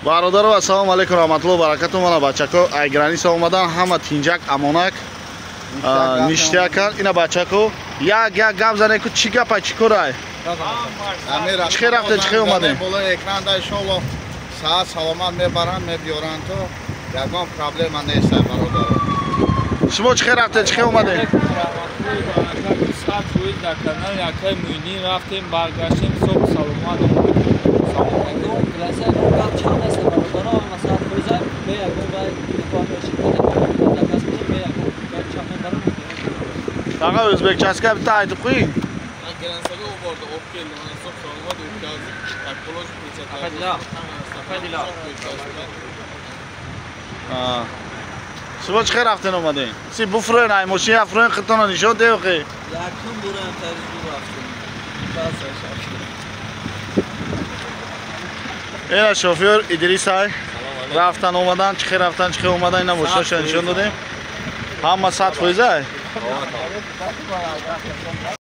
برادر و سلام علیکم رحمت الله و برکت. مانا بچه‌ها ایگرانی اومدن همه تینجک امانک نیشتیا کن. اینا بچه‌ها یک گپ زنه که چی گپه چی کاره چی رفته چی اومده بالا اکران دا انشالله ساعت سلامت میبرن میبیارن تو یگان پرابلم نیست برادر. شما چی رفته چی اومده؟ ساعت روی در کانال یکی موینی رفتیم برگشتیم صبح سلامت اومدیم. Taqa Özbekçaska bitta aytib qo'ying. Gransaga bordi, olib keldi. Mana so'q salomat o'tkazib, ekoloji ko'rsatadi. Ha. Shimo chiqar raftin omading. Siz bu fren ay mashina fren qitona nishon deyqi. Yakın buran tercih raftin. Ena şoför İdris ay. Raftan omadan chiqar raftan chiqar omadan ina mashina nishon dedim. Hamma sat qo'yzay.